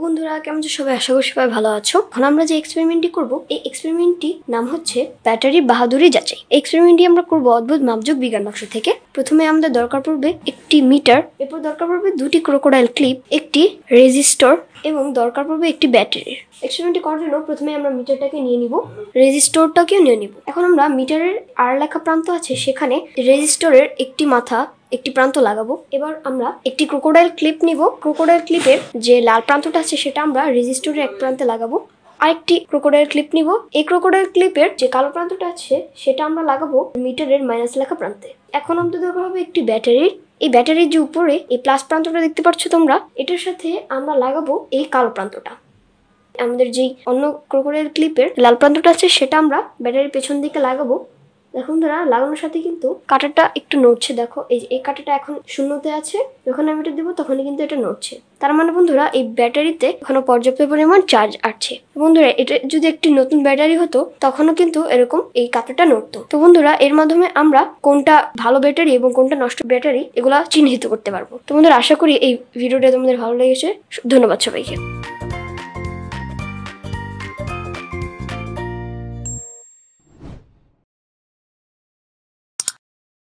বন্ধুরা কেমন আছো সবাই? আশা করি সবাই ভালো আছো। এখন আমরা যে এক্সপেরিমেন্টটি করব, এই এক্সপেরিমেন্টটি নাম হচ্ছে ব্যাটারি বাহাদুরি যাচাই। এই এক্সপেরিমেন্টটি আমরা করব অদ্ভুত মাপযোগ বিজ্ঞান বাক্স থেকে। প্রথমে আমাদের দরকার পড়বে একটি মিটার, এরপর দরকার পড়বে দুটি ক্রোকোডাইল ক্লিপ, একটি রেজিস্টর এবং দরকার পড়বে একটি ব্যাটারি। এক্সপেরিমেন্টটি করার জন্য প্রথমে আমরা মিটারটাকে নিয়ে নিব, রেজিস্টরটাকেও নিয়ে নিব। এখন আমরা মিটারের আর লেখা প্রান্ত আছে সেখানে রেজিস্টরের একটি মাথা একটি প্রান্ত লাগাবো। এবার আমরা একটি ক্রোকোডাইল ক্লিপ নিব। ক্রোকোডাইল ক্লিপের যে লাল প্রান্তটা আছে সেটা আমরা রেজিস্টরের এক প্রান্তে লাগাবো। আরেকটি ক্রোকোডাইল ক্লিপ নিব। এই ক্রোকোডাইল ক্লিপের যে কালো প্রান্তটা আছে সেটা আমরা লাগাবো মিটারের মাইনাস লেখা প্রান্তে। এখন আমাদের দরকার হবে একটি ব্যাটারির। এই ব্যাটারির যে উপরে এই প্লাস প্রান্তটা দেখতে পাচ্ছ তোমরা, এটার সাথে আমরা লাগাবো এই কালো প্রান্তটা। আমাদের যেই অন্য ক্রোকোডাইল ক্লিপের লাল প্রান্তটা আছে সেটা আমরা ব্যাটারির পেছন দিকে লাগাবো। দেখুন বন্ধুরা, লাগানোর সাথে কিন্তু কাঁটাটা একটু নড়ছে। দেখো এই কাঁটাটা এখন শূন্যতে আছে, যখন আমি এটা দেবো তখনই কিন্তু এটা নড়ছে। তার মানে বন্ধুরা এই ব্যাটারিতে এখনো পর্যাপ্ত পরিমাণ চার্জ আছে। বন্ধুরা এটা যদি একটি নতুন ব্যাটারি হতো তখনও কিন্তু এরকম এই কাঁটাটা নড়তো। তো বন্ধুরা এর মাধ্যমে আমরা কোনটা ভালো ব্যাটারি এবং কোনটা নষ্ট ব্যাটারি এগুলা চিহ্নিত করতে পারবো। তো বন্ধুরা আশা করি এই ভিডিওটা তোমাদের ভালো লেগেছে। ধন্যবাদ সবাইকে।